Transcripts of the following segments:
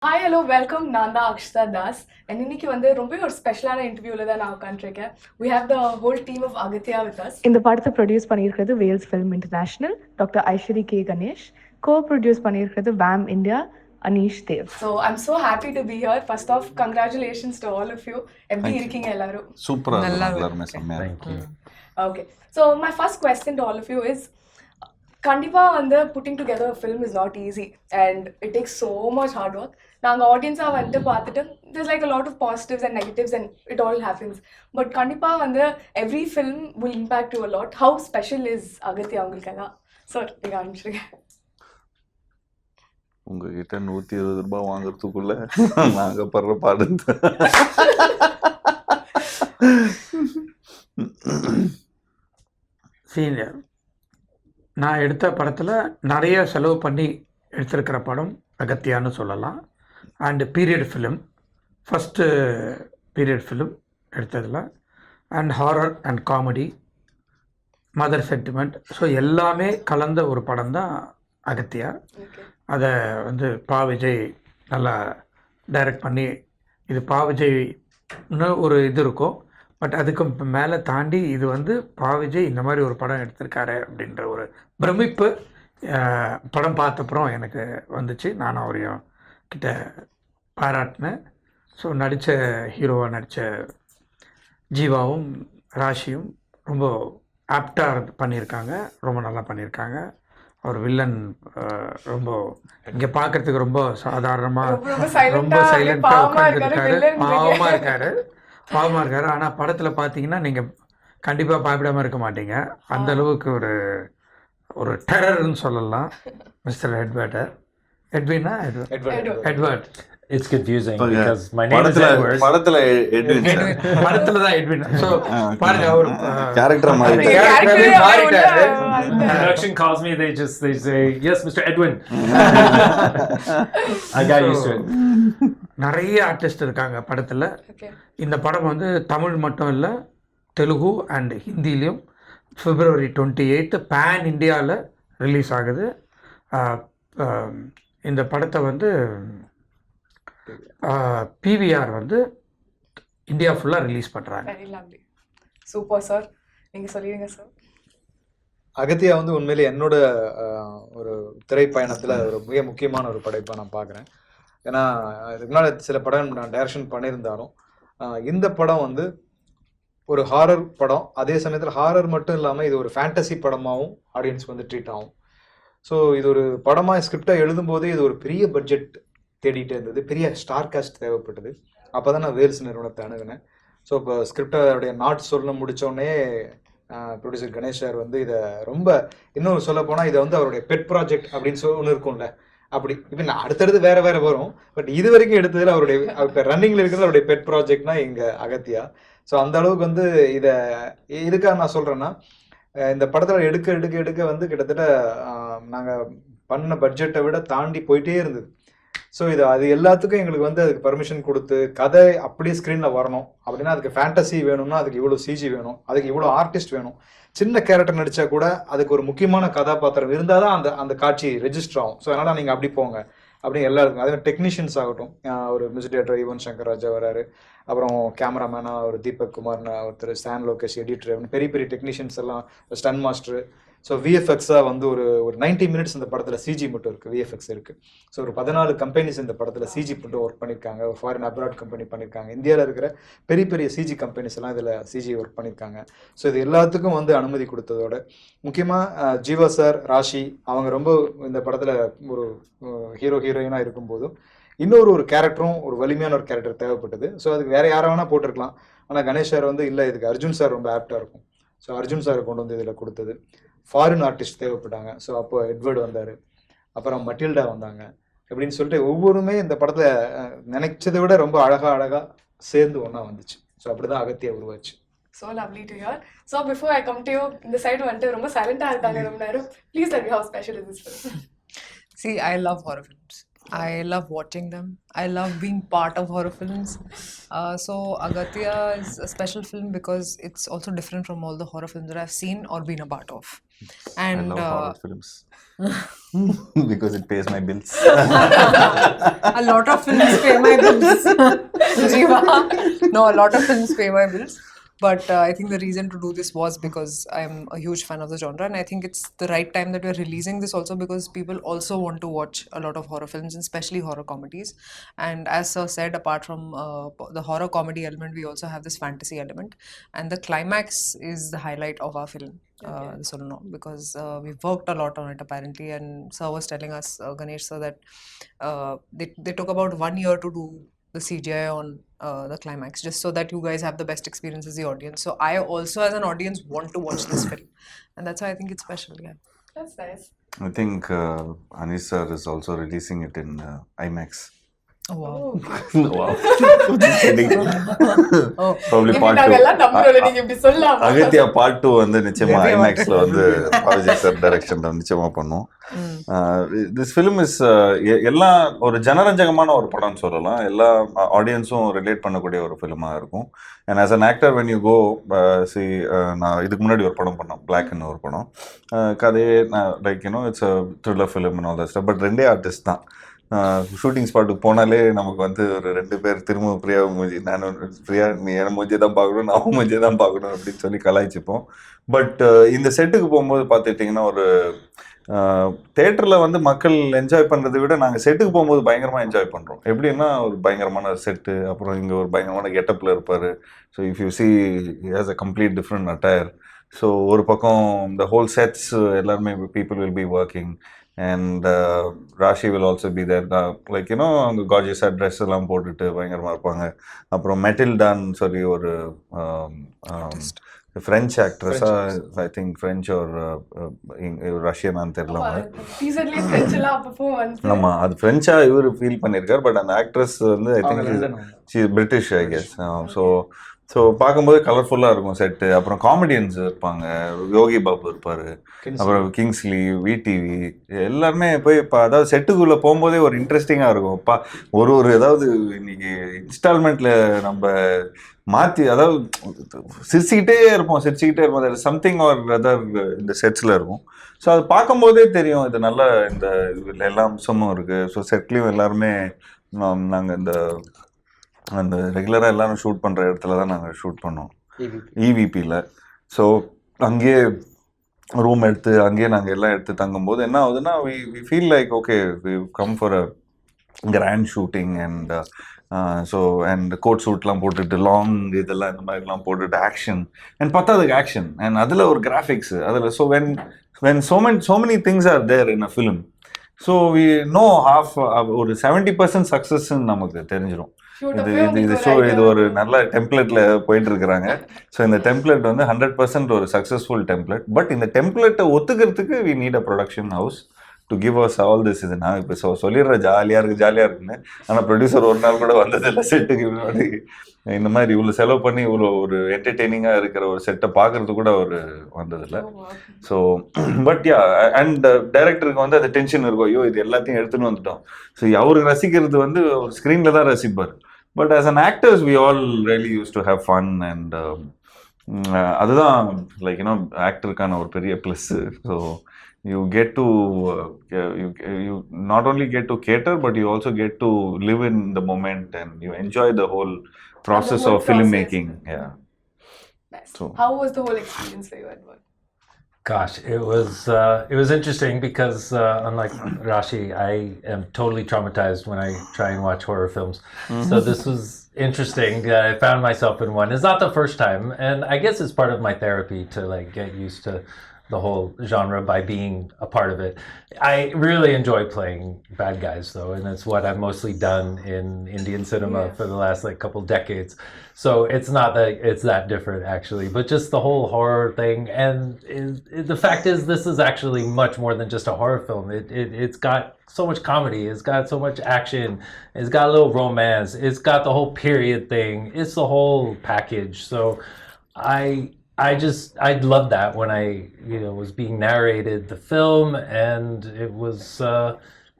Hi hello welcome நான் தான் Akshata Das and இன்னைக்கு வந்து ரொம்ப ஒரு ஸ்பெஷலான இன்டர்வியூவில் தான் நான் உட்காந்துருக்கேன். We have the whole team of Agathiya with us. இந்த படத்தை ப்ரொடியூஸ் பண்ணியிருக்கிறது Vels film international doctor Ishari K Ganesh. Co produce பண்ணியிருக்கிறது Wam India Aneesh Dev. So I'm so happy to be here. First of congratulations to all of you. எப்படி இருக்கீங்க எல்லாரும்? சூப்பராக எல்லாருமே செம்மையாக. Okay, so my first question to all of you is கண்டிப்பாக வந்து putting together film is not easy and it takes so much hard work. நாங்கள் ஆடியன்ஸாக வந்துட்டு பார்த்துட்டு there's like a lot of positives and negatives and it all happens. But கண்டிப்பாக வந்து every film will impact you a lot. How special is Aghathiyaa உங்களுக்கெல்லாம்? Sir நீங்கள் ஆரம்பிச்சிருங்க. உங்ககிட்ட 120 ரூபாய் வாங்குறதுக்குள்ள நாங்க படுற பாடு. சீனியர் நான் எடுத்த படத்தில் நிறைய செலவு பண்ணி எடுத்திருக்கிற படம் அகத்தியான்னு சொல்லலாம். And period film, first period film எடுத்ததில். And horror and comedy, mother sentiment, so எல்லாமே கலந்த ஒரு படம் தான் அகத்தியா. அதை வந்து விஜய் நல்லா டைரக்ட் பண்ணி, இது விஜய்னு ஒரு இது இருக்கும், பட் அதுக்கு மேலே தாண்டி இது வந்து விஜய் இந்த மாதிரி ஒரு படம் எடுத்திருக்காரு அப்படின்ற ஒரு பிரமிப்பு படம் பார்த்தப்புறம் எனக்கு வந்துச்சு. நான் அவரையும் கிட்ட பாராட்டினேன். ஸோ நடித்த ஹீரோவாக நடித்த ஜீவாவும் ராஷியும் ரொம்ப ஆப்டாக பண்ணியிருக்காங்க, ரொம்ப நல்லா பண்ணியிருக்காங்க. அவர் வில்லன் ரொம்ப இங்கே பார்க்குறதுக்கு ரொம்ப சாதாரணமாக ரொம்ப சைலண்ட்டாக உட்காந்துருக்காரு, பாவமாக இருக்காரு. ஆனால் படத்தில் பார்த்தீங்கன்னா நீங்கள் கண்டிப்பாக பயப்படாமல் இருக்க மாட்டீங்க. அந்தளவுக்கு ஒரு டெரர்னு சொல்லலாம். Mister Edward. It's confusing because my name is Edward. படத்துல எட்வின். படத்துல தான் எட்வின். சோ பாருங்க அவர் character மாறிட்டாரு. Production calls me, they say yes Mr. Edwin. I got used to it. நிறைய ஆர்டிஸ்ட் இருக்காங்க படத்துல. இந்த படம் வந்து தமிழ் மட்டும் இல்லை, தெலுங்கு அண்ட் ஹிந்திலையும் February 28 பேன் இந்தியாவில் ரிலீஸ் ஆகுது. இந்த படத்தை வந்து பிவிஆர் வந்து இந்தியா ஃபுல்லாக ரிலீஸ் பண்ணுறாங்க. சூப்பர் சார், நீங்கள் சொல்லிடுங்க சார். அகத்தியா வந்து உண்மையிலே என்னோட ஒரு திரைப்பயணத்தில் ஒரு மிக முக்கியமான ஒரு படைப்பாக நான் பார்க்குறேன். ஏன்னா இதுக்கு முன்னாடி சில படம் நான் டைரக்ஷன் பண்ணியிருந்தாலும் இந்த படம் வந்து ஒரு ஹாரர் படம், அதே சமயத்தில் ஹாரர் மட்டும் இல்லாமல் இது ஒரு ஃபேண்டசி படமாகவும் ஆடியன்ஸ்க்கு வந்து ட்ரீட் ஆகும். ஸோ இது ஒரு படமாக ஸ்கிரிப்டாக எழுதும்போதே இது ஒரு பெரிய பட்ஜெட் தேடிட்டு இருந்தது, பெரிய ஸ்டார் காஸ்ட் தேவைப்பட்டது. அப்போ தான் நான் வேல்ஸ் நிறுவனத்தை அணுகினேன். ஸோ இப்போ ஸ்கிரிப்டோடைய நாட் சொல்ல முடித்தோடனே ப்ரொடியூசர் கணேஷ் சார் வந்து இதை ரொம்ப இன்னொரு சொல்ல போனால் இதை வந்து அவருடைய பெட் ப்ராஜெக்ட் அப்படின்னு ஒன்று இருக்கும்ல, அப்படி இப்போ நான் அடுத்தடுத்து வேறு வேறு வரும், பட் இது வரைக்கும் எடுத்ததில் அவருடைய இப்போ ரன்னிங்கில் இருக்கிறது அவருடைய பெட் ப்ராஜெக்ட்னா எங்கள் அகத்தியா. ஸோ அந்த அளவுக்கு வந்து இதை இதுக்காக நான் சொல்கிறேன்னா, இந்த படத்தில் எடுக்க வந்து கிட்டத்தட்ட நாங்கள் பண்ண பட்ஜெட்டை விட தாண்டி போயிட்டே இருந்தது. ஸோ அது எல்லாத்துக்கும் எங்களுக்கு வந்து அதுக்கு பர்மிஷன் கொடுத்து கதை அப்படியே ஸ்க்ரீனில் வரணும் அப்படின்னா அதுக்கு ஃபேண்டசி வேணும்னா அதுக்கு இவ்வளோ சிஜி வேணும், அதுக்கு இவ்வளோ ஆர்டிஸ்ட் வேணும். சின்ன கேரக்டர் நடித்தா கூட அதுக்கு ஒரு முக்கியமான கதாபாத்திரம் இருந்தால் தான் அந்த காட்சி ரெஜிஸ்டர் ஆகும். ஸோ அதனால் நீங்கள் அப்படி போங்க அப்படின்னு எல்லாருக்கும். அதே மாதிரி டெக்னீஷியன்ஸ் ஆகட்டும், ஒரு மியூசிக் டைரக்டர் யுவன் சங்கர் ராஜா வராரு, அப்புறம் கேமராமேனாக ஒரு தீபக் குமார்னு ஒருத்தர், ஸ்டான் லோகேஷ் எடிட்டர், பெரிய பெரிய டெக்னீஷியன்ஸ் எல்லாம், ஸ்டன் மாஸ்டர். ஸோ விஎஃப்எக்ஸாக வந்து ஒரு 90 மினிட்ஸ் இந்த படத்தில் சிஜி மட்டும் இருக்குது, விஎஃப்எக்ஸ் இருக்குது. ஸோ ஒரு 14 கம்பெனிஸ் இந்த படத்தில் சிஜி மட்டும் ஒர்க் பண்ணியிருக்காங்க. ஒரு ஃபாரின் அப்ராட் கம்பெனி பண்ணியிருக்காங்க, இந்தியாவில் இருக்கிற பெரிய பெரிய சிஜி கம்பெனிஸ் எல்லாம் இதில் சிஜி ஒர்க் பண்ணியிருக்காங்க. ஸோ இது எல்லாத்துக்கும் வந்து அனுமதி கொடுத்ததோட முக்கியமாக ஜீவா சார், ராஷி அவங்க ரொம்ப இந்த படத்தில் ஒரு ஹீரோயினாக இருக்கும்போதும் இன்னொரு கேரக்டரும் ஒரு வலிமையான ஒரு கேரக்டர் தேவைப்பட்டது. ஸோ அதுக்கு வேறு யாரை வேணால் போட்டிருக்கலாம், ஆனால் கணேஷ் சார் வந்து இல்லை இதுக்கு அர்ஜுன் சார் ரொம்ப ஆப்டாக இருக்கும். ஸோ அர்ஜுன் சாரை கொண்டு வந்து இதில் கொடுத்தது. ஃபாரின் ஆர்டிஸ்ட் தேவைப்பட்டாங்க, ஸோ அப்போ எட்வர்டு வந்தார், அப்புறம் மட்டில்டா வந்தாங்க. அப்படின்னு சொல்லிட்டு ஒவ்வொருமே இந்த படத்தில் நினைச்சதை விட ரொம்ப அழகாக சேர்ந்து ஒன்றா வந்துச்சு. ஸோ அப்படி தான் அகத்தியா உருவாச்சு. So lovely to hear. So before I come to you, இந்த சைடு வந்துட்டு ரொம்ப சைலண்டாக இருக்காங்க ரொம்ப நேரம். Please tell me how special is this film? See, I love horror films. I love watching them. I love being part of horror films. So Agatya is a special film because it's also different from all the horror films that I've seen or been a part of. I And love horror films because it pays my bills. a lot of films pay my bills. Jiiva. No, a lot of films pay my bills. But I think the reason to do this was because I'm a huge fan of the genre, and I think it's the right time that we're releasing this also because people also want to watch a lot of horror films, and especially horror comedies. And as Sir said, apart from the horror comedy element, we also have this fantasy element, and the climax is the highlight of our film. The solo because we've worked a lot on it apparently, and Sir was telling us, Ganesh sir, that they took about 1 year to do the CGI on the climax, just so that you guys have the best experience as the audience. So I also, as an audience, want to watch this film, and that's why I think it's special. Yeah. That's nice. I think Anish sir is also releasing it in IMAX. Oh wow. Wow. Just kidding. Oh. Probably part 2. நாங்கெல்லாம் நம்புறோம் நீங்க இப்படி சொல்லலாமா? Agathiya part 2 வந்து நிச்சயமா ஐமேக்ஸ்ல வந்து Pa Vijay sir டைரக்ஷன்ல நிச்சயமா பண்ணும். திஸ் ஃபிலிம் இஸ் எல்லா ஒரு ஜனரஞ்சகமான ஒரு படம்னு சொல்லலாம். எல்லா ஆடியன்ஸும் ரிலேட் பண்ணக்கூடிய ஒரு ஃபிலிமா இருக்கும். And as an actor when you go see, நான் இதுக்கு முன்னாடி ஒரு படம் பண்ணோம், பிளாக்னு ஒரு படம். கதையே like you know it's a thriller film and all that stuff. But 2 artist தான். ஷூட்டிங் ஸ்பாட்டுக்கு போனாலே நமக்கு வந்து ஒரு 2 பேர் திரும்ப பிரியா மூஞ்சி, நான் பிரியா நீ என் மூஞ்சியை தான் பார்க்கணும், நான் மூஞ்சியை தான் பார்க்கணும் அப்படின்னு சொல்லி கலாய்ச்சிப்போம். பட் இந்த செட்டுக்கு போகும்போது பார்த்துட்டிங்கன்னா ஒரு தேட்டரில் வந்து மக்கள் என்ஜாய் பண்ணுறதை விட நாங்கள் செட்டுக்கு போகும்போது பயங்கரமாக என்ஜாய் பண்ணுறோம். எப்படின்னா ஒரு பயங்கரமான செட்டு, அப்புறம் இங்கே ஒரு பயங்கரமான கெட்டப்பில் இருப்பார். So if you see has a complete different attire. So ஒரு பக்கம் இந்த ஹோல் செட்ஸ் எல்லாருமே people will be working. And Rashi will also be there. Like, you know, அவங்க கார்ஜியஸாக ட்ரெஸ் எல்லாம் போட்டுட்டு பயங்கரமாக இருப்பாங்க. அப்புறம் மெட்டில்டான்னு சொல்லி ஒரு ஃப்ரெஞ்ச் ஆக்ட்ரஸா, ஐ திங்க் ஃப்ரெஞ்ச் ஒரு ரஷ்யனான்னு தெரியல. ஆமாம், அது ஃப்ரெஞ்சாக இவர் ஃபீல் பண்ணியிருக்கார். பட் அந்த ஆக்ட்ரஸ் வந்து I think British, I guess. So பார்க்கும்போது கலர்ஃபுல்லாக இருக்கும் செட்டு. அப்புறம் காமெடியன்ஸ் இருப்பாங்க, யோகி பாபு இருப்பார், அப்புறம் கிங்ஸ்லி, விடிவி, எல்லாருமே போய் இப்போ அதாவது செட்டுக்குள்ளே போகும்போதே ஒரு இன்ட்ரெஸ்டிங்காக இருக்கும். ஒரு ஏதாவது இன்னைக்கு இன்ஸ்டால்மெண்ட்டில் நம்ம மாற்றி, அதாவது சிரிச்சுக்கிட்டே இருப்போம், சம்திங் ஆர் அதர் இந்த செட்ஸில் இருக்கும். ஸோ அது பார்க்கும்போதே தெரியும் இது நல்ல இந்த எல்லா அம்சமும் இருக்குது. ஸோ செட்லேயும் எல்லாருமே நாங்கள் அந்த ரெகுலராக எல்லாரும் ஷூட் பண்ணுற இடத்துல தான் நாங்கள் ஷூட் பண்ணோம், இவிபியில். ஸோ அங்கேயே ரூம் எடுத்து அங்கேயே நாங்கள் எல்லாம் எடுத்து தங்கும்போது என்ன ஆகுதுன்னா, we feel like okay we come for a grand shooting. And so and coat சூட்லாம் போட்டுட்டு லாங் இதெல்லாம் இந்த மாதிரிலாம் போட்டுட்டு ஆக்ஷன் அண்ட் பத்தாதுக்கு ஆக்ஷன் அண்ட் அதில் ஒரு கிராஃபிக்ஸு அதில். So when so many things are there in a film, so we know half ஒரு 70% சக்ஸஸ்ன்னு நமக்கு தெரிஞ்சிடும். இது ஒரு நல்ல டெம்ப்ளேட்ல போயிட்டு இருக்கிறாங்க. ஸோ இந்த டெம்ப்ளேட் வந்து 100% ஒரு சக்ஸஸ்ஃபுல் டெம்ப்ளேட். பட் இந்த டெம்ப்ளேட்டை ஒத்துக்கிறதுக்கு we need a production house to give us all this. இது நான் இப்போ சொல்லிடுறேன் ஜாலியாக இருக்குன்னு. ஆனால் ப்ரொடியூசர் ஒரு நாள் கூட வந்ததில்லை செட்டுக்கு முன்னாடி. இந்த மாதிரி இவ்வளோ செலவு பண்ணி இவ்வளோ ஒரு என்டர்டெய்னிங்காக இருக்கிற ஒரு செட்டை பார்க்கறது கூட ஒரு வந்ததில்லை. ஸோ பட் யா, அண்ட் டைரக்டருக்கு வந்து அந்த டென்ஷன் இருக்கும், ஐயோ இது எல்லாத்தையும் எடுத்துன்னு வந்துட்டோம். ஸோ அவருக்கு ரசிக்கிறது வந்து ஒரு ஸ்க்ரீனில் தான் ரசிப்பார். But as an actors, we all really used to have fun, and அதுதான் லைக் யூனோ ஆக்டருக்கான ஒரு பெரிய plus. So you get to you not only get to cater, but you also get to live in the moment and you enjoy the whole process of filmmaking. Yeah. Nice. So how was the whole experience for you, Edward? Gosh, it was interesting because unlike Rashi, I am totally traumatized when I try and watch horror films. So this was interesting. I found myself in one. It's not the first time, and I guess it's part of my therapy to like get used to the whole genre by being a part of it. I really enjoy playing bad guys though, and it's what I've mostly done in Indian cinema for the last like couple decades. So it's not that it's that different actually, but just the whole horror thing. And the fact is, this is actually much more than just a horror film. It's got so much comedy, it's got so much action, it's got a little romance, it's got the whole period thing, it's the whole package. So I loved that when I was being narrated the film, and it was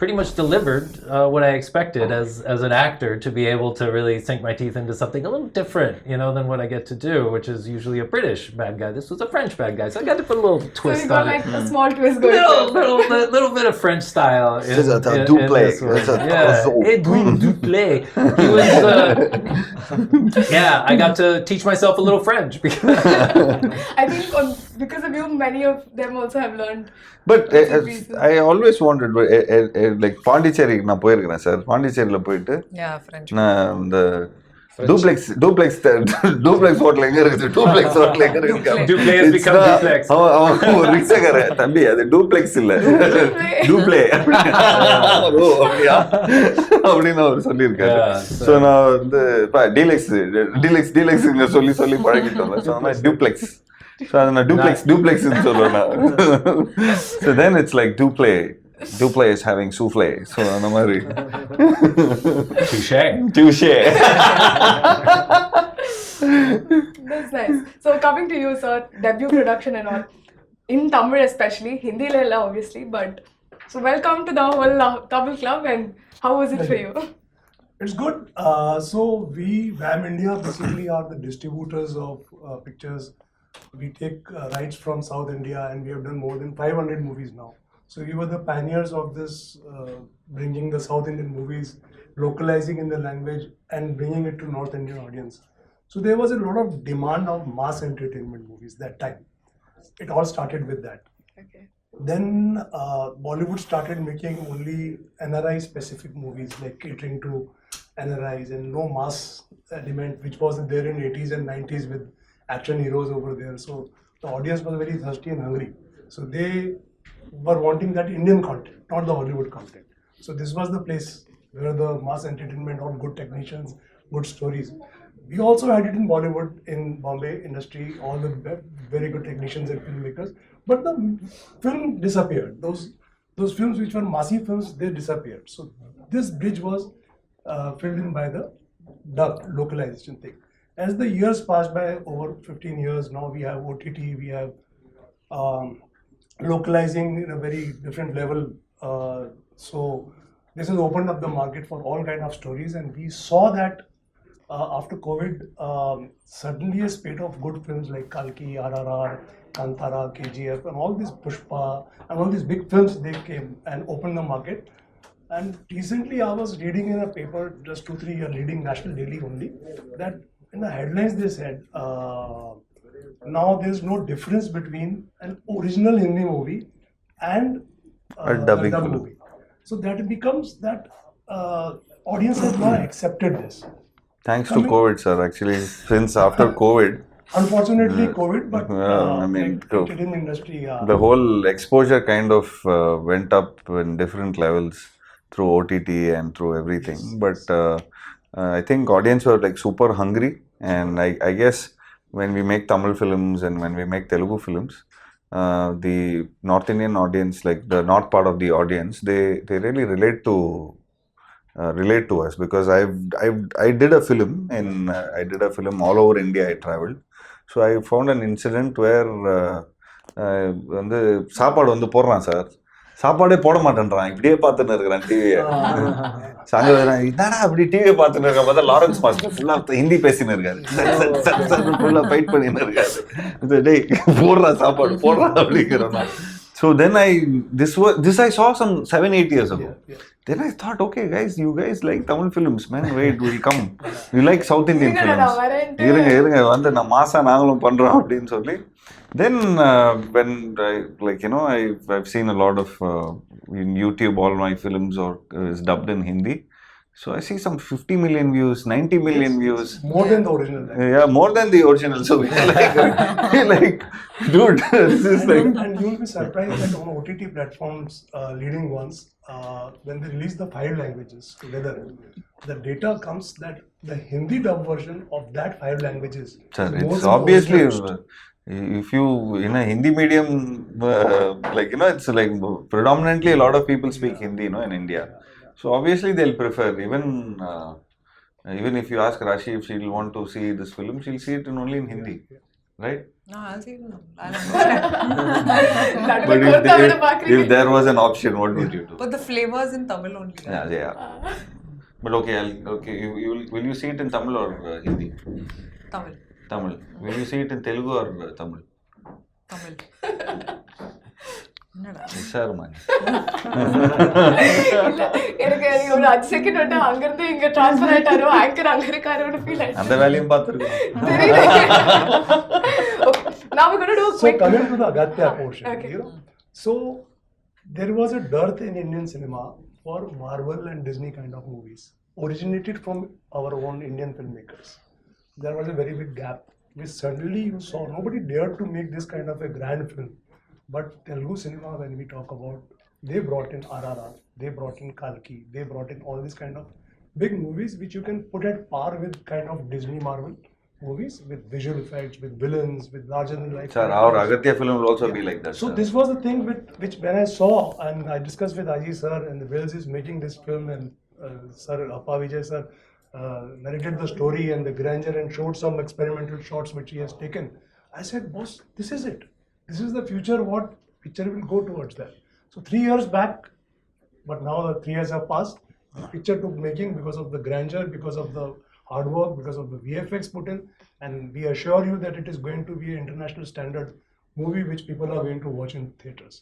pretty much delivered what I expected as an actor, to be able to really sink my teeth into something a little different, than what I get to do, which is usually a British bad guy. This was a French bad guy, so I got to put a little So twist you got on like it. a small twist going. Little bit of French style in, It's a in double. this one. It's a Yeah, double. et double. He was, yeah, I got to teach myself a little French because I think because of you, many of them also have learned. But bits and pieces. I always wanted, like Pondicherry நான் போயிருக்கிறேன் sir. பாண்டிச்சேரியில் போயிட்டு Yeah, French. நான் இந்த duplex hotel எங்க இருக்குது, duplex hotel எங்க இருக்கு, Duple has become duplex. அவன் ஒரு ரிக்ஷாக்கார தம்பி, அது டூப்ளெக்ஸ் இல்ல டூப்ளே அப்படியா அப்படின்னு அவர் சொல்லியிருக்காரு. ஸோ நான் வந்து டீலெக்ஸ் சொல்லி பழகிட்டு வந்தேன். ஸோ நான் டியூப்ளெக்ஸ், ஸோ அதை நான் டூப்ளெக்ஸ்ன்னு சொல்லுவேன் நான். So then it's like Duple is having souffle. So அந்த மாதிரி touche. That's nice. So coming to you, sir, debut production and all, in Tamil especially, Hindi lela obviously, but so welcome to the whole Tamil club, and how was it for you? It's good. So we, VAM India, basically are the distributors of pictures. We take rights from South India, and we have done more than 500 movies now. So we were the pioneers of this, bringing the South Indian movies, localizing in the language and bringing it to North Indian audience. So there was a lot of demand of mass entertainment movies that time. It all started with that. Okay. Then Bollywood started making only NRI specific movies, like catering to NRIs, and no mass element, which was there in 80s and 90s with action heroes over there. So the audience was very thirsty and hungry. So they were wanting that Indian content, not the Hollywood content. So this was the place where the mass entertainment, all good technicians, good stories. We also had it in Bollywood, in Bombay industry, all the very good technicians and filmmakers. But the film disappeared. Those films which were massive films, they disappeared. So this bridge was filled in by the dub localization thing. As the years passed by, over 15 years, now we have OTT, we have localizing in a very different level. So this has opened up the market for all kind of stories, and we saw that after COVID, suddenly a spate of good films like Kalki, RRR, Kantara, KGF, and all these Pushpa, and all these big films, they came and opened the market. And recently I was reading in a paper, just 2-3 years reading National Daily only, that in the headlines they said, now there's no difference between an original Hindi movie and A dubbing dub film. movie. So that becomes that audience has now accepted this. Thanks to COVID, sir. Actually, since after COVID, Unfortunately, COVID, but I mean, entertainment industry. the whole exposure kind of went up in different levels through OTT and through everything. But I think audience were like super hungry, and I guess when we make Tamil films and when we make Telugu films, the North Indian audience, like the north part of the audience, they really relate to us, because I did a film all over India. I traveled, so I found an incident where வந்து சாப்பாடு வந்து போடுறான் sir, சாப்பாடே போட மாட்டேன்றான், இப்படியே பார்த்துன்னு இருக்கிறான் டிவியை. சாங்க என்னடா அப்படி டிவியை பார்த்துன்னு இருக்க பார்த்தா லாரன்ஸ் மாஸ்டர் ஃபுல்லாக ஹிந்தி பேசின்னு இருக்காரு, ஃபுல்லாக ஃபைட் பண்ணின்னு இருக்காரு. டேய் போடுறா சாப்பாடு போடுறா அப்படிங்கிறோம். So then this I saw some 7-8 years ago. Then I thought, okay guys, you guys like Tamil films, man, wait, we'll come. You like South Indian films. இருங்க வந்து நான் மாசா நாங்களும் பண்றோம் அப்படின்னு சொல்லி. Then when I've seen a lot of in YouTube, all my films is dubbed in Hindi. So I see some 50 million views, 90 million views. More than the original. Yeah, more than the original. So we're like, dude, this is like. And you'll be surprised that on OTT platforms, leading ones, when they release the 5 languages together, the data comes that the Hindi dub version of that 5 languages. Sir, is more it's than the obviously. original. If you in a Hindi medium, it's like predominantly a lot of people speak Hindi, in India. So obviously they'll prefer, even if you ask Rashi if she'll want to see this film, she'll see it only in Hindi. right? No, I'll see them. I'll understand. But if there was an option, what would you do? But the flavors in Tamil only. Yeah, they are. But okay, will you see it in Tamil or Hindi? Tamil. Tamil. Will you see it in Telugu or Tamil? Tamil. Sir, man. எனக்கு ஒரு 5 second வந்து அங்க இருந்து இங்க transfer ஆயிட்டாரோ anchor அங்க இருக்காரோன்னு feel ஆயிடுச்சு. அந்த வேலையும் பார்த்துருக்கோம். Now we're going to do a So quick coming to the Agatya portion, Okay. you know, so there was a dearth in Indian cinema for Marvel and Disney kind of movies, originated from our own Indian filmmakers. There was a very big gap, which suddenly you saw nobody dared to make this kind of a grand film. But Telugu cinema, when we talk about, they brought in RRR, they brought in Kalki, they brought in all these kind of big movies which you can put at par with kind of Disney Marvel movies, with visual effects, with villains, with larger than life. Sir, our Agatya film will also be like that. So sir. this was the thing which when I saw and I discussed with Aji sir and the Wales is making this film and Sir Appa Vijay sir narrated the story and the grandeur and showed some experimental shots which he has taken. I said, boss, this is it. This is the future. What picture will go towards that? So 3 years back, but now the 3 years have passed. The picture took making because of the grandeur, because of the hard work, because of the VFX put in, and we assure you that it is going to be an international standard movie which people are going to watch in theaters.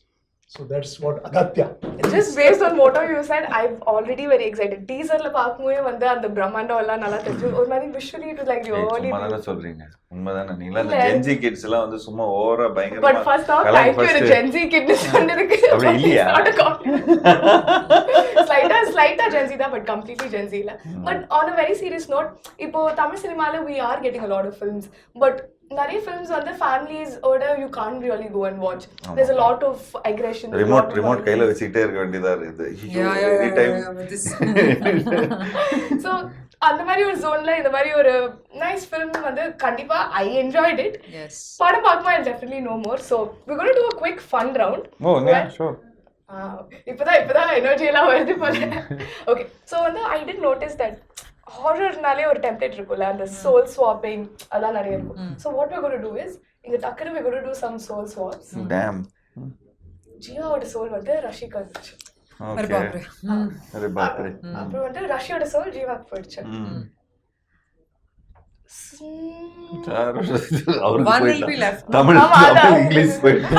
So that's what Agatya. just based on what you said, I'm already very excited. Teaser la பாக்கும்போது வந்து அந்த பிரம்மாண்டம் எல்லாம் நல்லா தெரிஞ்சு ஒரு மாதிரி visually it was like really சும்மா தானே சொல்றீங்க உண்மைதானே நீங்களா அந்த ஜென்சி கிட்ஸ் எல்லாம் வந்து சும்மா ஓவரா பயங்கரமா but first off thank you Gen Z kid சொன்னதுக்கு அப்படி இல்லையா slight Gen Z தான் but completely Gen Z இல்ல but on a very serious note இப்போ தமிழ் சினிமால we are getting a lot of films but நிறைய films வந்து families ஓட you can't really go and watch. There's a lot of aggression. Remote கையில வச்சிட்டே இருக்க வேண்டியதா இருக்குது. Yeah. This. So அந்த மாதிரி ஒரு ஜோன்ல இந்த மாதிரி ஒரு நைஸ் ஃபிலிம் வந்து கண்டிப்பா I enjoyed it. Yes. படம் பார்க்கும்போது I'll definitely know more. So we're going to do a quick fun round. Oh, yeah, sure. இப்பதான் எனர்ஜி எல்லாம் வருது போல. Okay. So வந்து I did notice that ஹாரர்னாலே ஒரு டெம்ப்ளேட் இருக்கும்ல அந்த சோல் ஸ்வாப்பிங் அதான் நிறைய இருக்கும் so what we're going to do is இங்க டக்குனு we're going to do some soul swaps Damn. ஜீவாவோட சோல் வந்து ரஷிக்கு வந்துச்சு Okay. அரே பாப்ரே. அப்புறம் வந்து ரஷியோட சோல் ஜீவாக்கு போயிடுச்சு One will be left. Tamil English போயிட்டு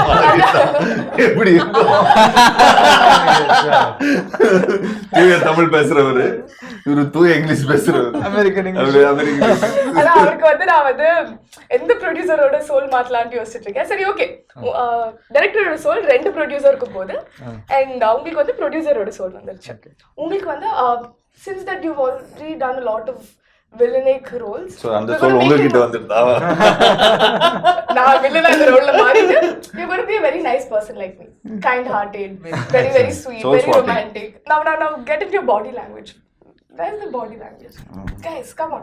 எப்படி இருக்கும் தமிழ் பேசுறவரு இவரு தூய இங்கிலீஷ் பேசுறவரு அமெரிக்கன் ஆனா அவருக்கு வந்து நான் வந்து எந்த ப்ரொடியூசரோட சோல் மாத்தலாம்னு யோசிச்சுட்டு இருக்கேன் சரி ஓகே டைரக்டரோட சோல் 2 ப்ரொடியூசருக்கு போகுது அண்ட் உங்களுக்கு வந்து ப்ரொடியூசரோட சோல் வந்துருச்சு உங்களுக்கு வந்து since that you've already done a lot of villainic roles so அந்த சோல் உங்ககிட்ட வந்துட்டா நான் வில்லனா இந்த ரோல்ல மாறிட்டு you're going to be a very nice person like me kind hearted very sweet Soul very swapping. romantic now get into your body language. Where's the body language? Guys, come on.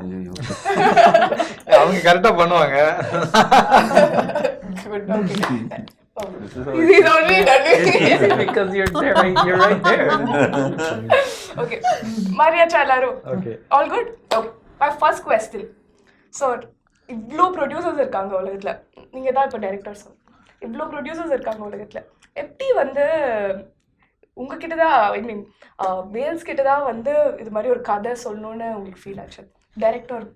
அவங்க கரெக்டா பண்ணுவாங்க Good, okay. Oh, he's already done it. Because you're there, you're right there. Okay. Maria Chalaru. Okay. All good? Okay. My first question. So, இவ்ளோ producers இருக்காங்க உலகத்துல நீங்க தான் இப்போ director sir இவ்ளோ ப்ரொடியூசர்ஸ் இருக்காங்க உலகத்துல எப்படி வந்து உங்ககிட்ட தான் ஐ மீன் வேல்ஸ் கிட்ட தான் வந்து இது மாதிரி ஒரு கதை சொல்லணும்னு உங்களுக்கு ஃபீல் ஆச்சு டைரக்டர்